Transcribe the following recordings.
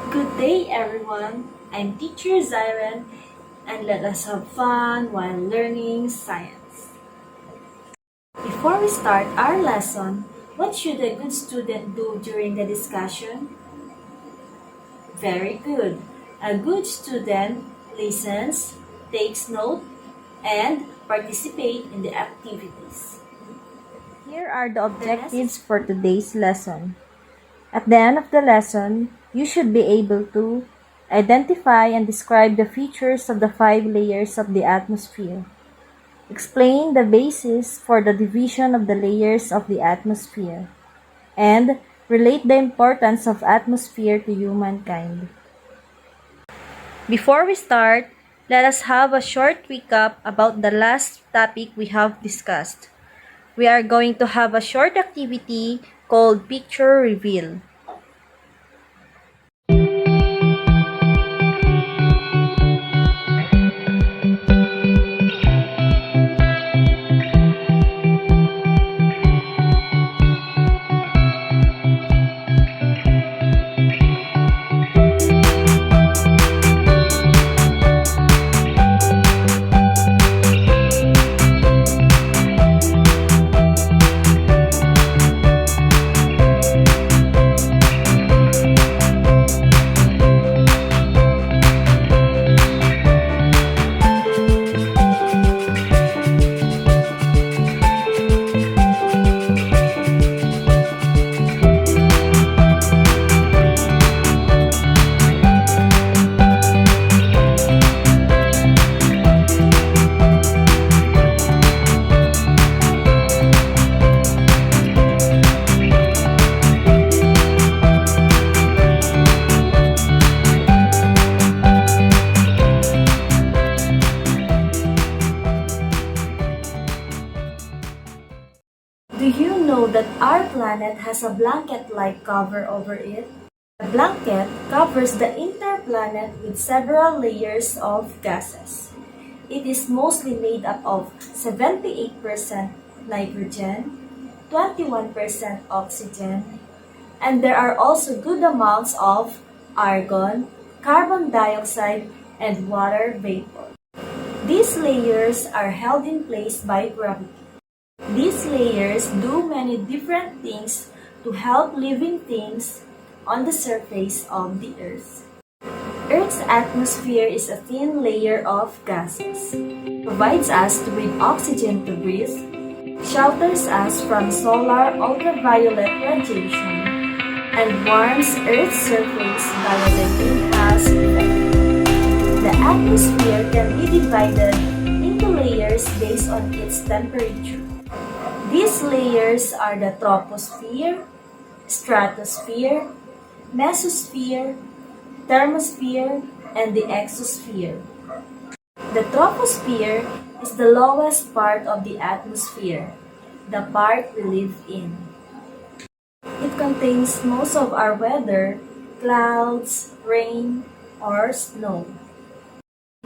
Good day, everyone. I'm teacher Zyren, and let us have fun while learning science. Before we start our lesson, what should a good student do during the discussion? Very good. A good student listens, takes note, and participate in the activities. Here are the objectives for today's lesson. At the end of the lesson, you should be able to identify and describe the features of the 5 layers of the atmosphere. Explain the basis for the division of the layers of the atmosphere. And relate the importance of atmosphere to humankind. Before we start, let us have a short recap about the last topic we have discussed. We are going to have a short activity called Picture Reveal. Do you know that our planet has a blanket-like cover over it? The blanket covers the entire planet with several layers of gases. It is mostly made up of 78% nitrogen, 21% oxygen, and there are also good amounts of argon, carbon dioxide, and water vapor. These layers are held in place by gravity. These layers do many different things to help living things on the surface of the Earth. Earth's atmosphere is a thin layer of gases, provides us with oxygen to breathe, shelters us from solar ultraviolet radiation, and warms Earth's surface by the greenhouse effect. The atmosphere can be divided into layers based on its temperature. These layers are the troposphere, stratosphere, mesosphere, thermosphere, and the exosphere. The troposphere is the lowest part of the atmosphere, the part we live in. It contains most of our weather, clouds, rain, or snow.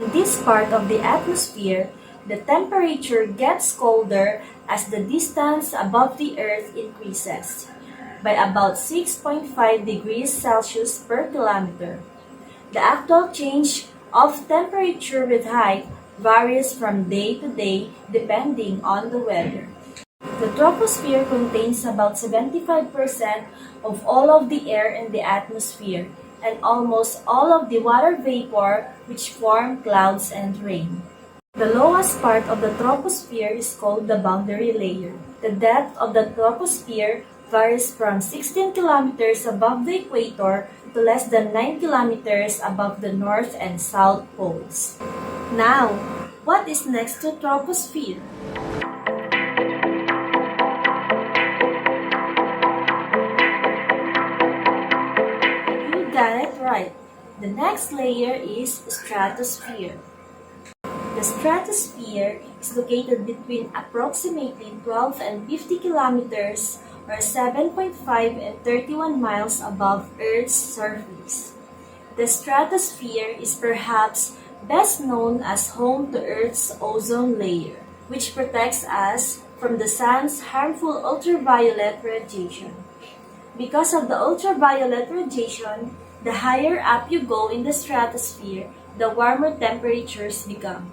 In this part of the atmosphere, the temperature gets colder as the distance above the Earth increases by about 6.5 degrees Celsius per kilometer. The actual change of temperature with height varies from day to day depending on the weather. The troposphere contains about 75% of all of the air in the atmosphere and almost all of the water vapor which form clouds and rain. The lowest part of the troposphere is called the boundary layer. The depth of the troposphere varies from 16 kilometers above the equator to less than 9 kilometers above the north and south poles. Now, what is next to troposphere? You got it right. The next layer is stratosphere. The stratosphere is located between approximately 12 and 50 kilometers or 7.5 and 31 miles above Earth's surface. The stratosphere is perhaps best known as home to Earth's ozone layer, which protects us from the sun's harmful ultraviolet radiation. Because of the ultraviolet radiation, The higher up you go in the stratosphere, the warmer temperatures become.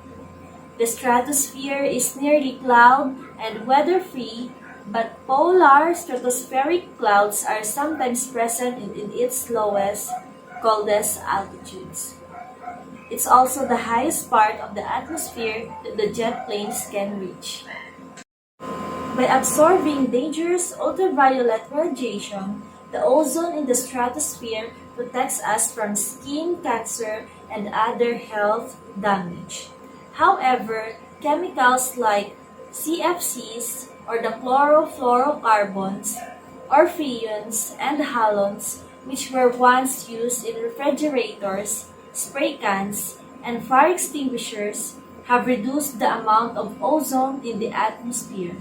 The stratosphere is nearly cloud and weather-free, but polar stratospheric clouds are sometimes present in its lowest, coldest altitudes. It's also the highest part of the atmosphere that the jet planes can reach. By absorbing dangerous ultraviolet radiation, the ozone in the stratosphere protects us from skin cancer and other health damage. However, chemicals like CFCs or the chlorofluorocarbons or freons and halogens, which were once used in refrigerators, spray cans, and fire extinguishers, have reduced the amount of ozone in the atmosphere,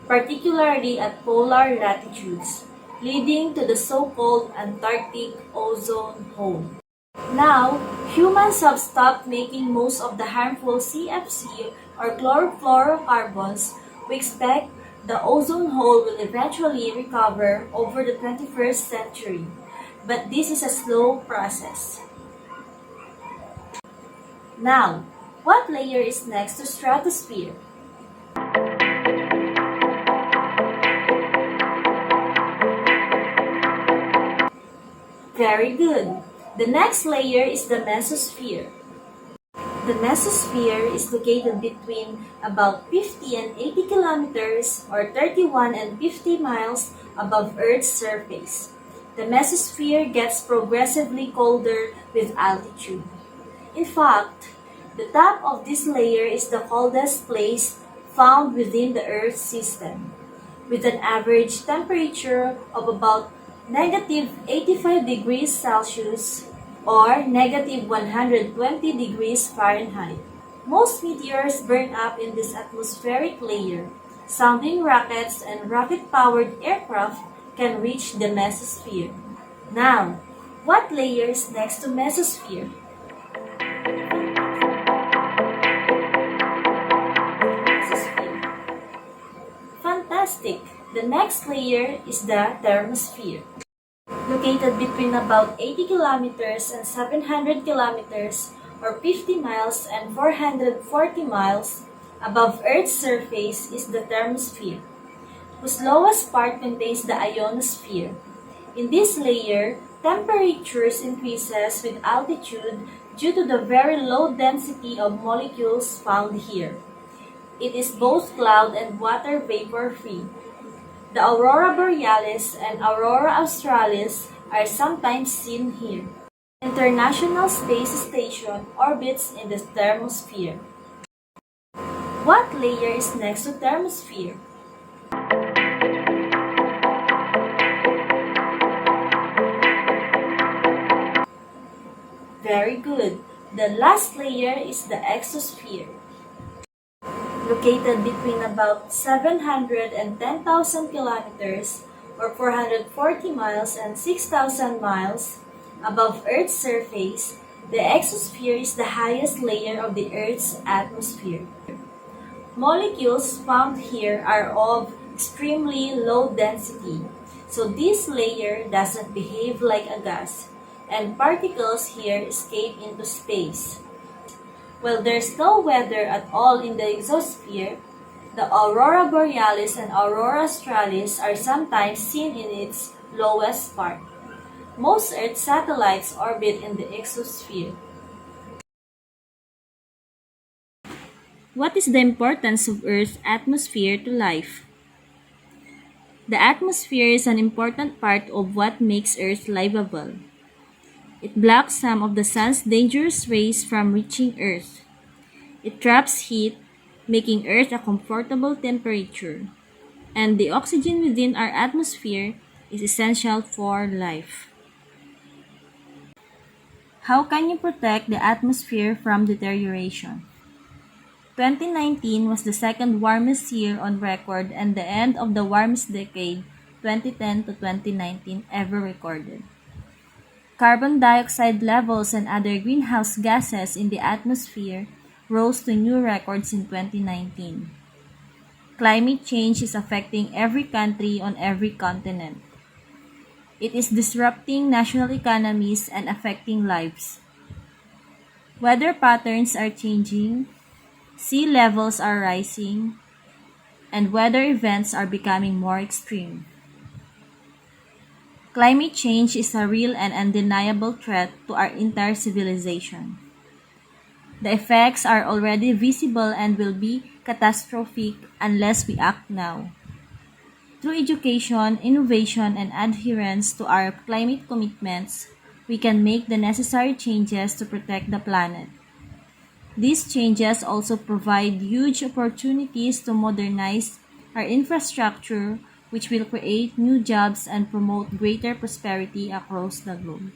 particularly at polar latitudes, leading to the so-called Antarctic ozone hole. Now, humans have stopped making most of the harmful CFC or chlorofluorocarbons. We expect the ozone hole will eventually recover over the 21st century, but this is a slow process. Now, what layer is next to stratosphere? Very good. The next layer is the mesosphere. The mesosphere is located between about 50 and 80 kilometers or 31 and 50 miles above Earth's surface. The mesosphere gets progressively colder with altitude. In fact, the top of this layer is the coldest place found within the Earth system, with an average temperature of about negative 85 degrees Celsius or negative 120 degrees Fahrenheit. Most meteors burn up in this atmospheric layer. Sounding rockets and rocket-powered aircraft can reach the mesosphere. Now, what layer is next to mesosphere? Mesosphere. Fantastic! The next layer is the thermosphere. Located between about 80 kilometers and 700 kilometers or 50 miles and 440 miles above Earth's surface is the thermosphere, whose lowest part contains the ionosphere. In this layer, temperatures increases with altitude due to the very low density of molecules found here. It is both cloud and water vapor free. The aurora borealis and aurora australis are sometimes seen here. The International Space Station orbits in the thermosphere. What layer is next to thermosphere? Very good. The last layer is the exosphere. Located between about 700 and 10,000 kilometers or 440 miles and 6,000 miles above Earth's surface, the exosphere is the highest layer of the Earth's atmosphere. Molecules found here are of extremely low density, so this layer doesn't behave like a gas, and particles here escape into space. While there's no weather at all in the exosphere, the aurora borealis and aurora australis are sometimes seen in its lowest part. Most Earth satellites orbit in the exosphere. What is the importance of Earth's atmosphere to life? The atmosphere is an important part of what makes Earth livable. It blocks some of the sun's dangerous rays from reaching Earth. It traps heat, making Earth a comfortable temperature. And the oxygen within our atmosphere is essential for life. How can you protect the atmosphere from deterioration? 2019 was the second warmest year on record and the end of the warmest decade, 2010 to 2019, ever recorded. Carbon dioxide levels and other greenhouse gases in the atmosphere rose to new records in 2019. Climate change is affecting every country on every continent. It is disrupting national economies and affecting lives. Weather patterns are changing, sea levels are rising, and weather events are becoming more extreme. Climate change is a real and undeniable threat to our entire civilization. The effects are already visible and will be catastrophic unless we act now. Through education, innovation, and adherence to our climate commitments, we can make the necessary changes to protect the planet. These changes also provide huge opportunities to modernize our infrastructure, which will create new jobs and promote greater prosperity across the globe.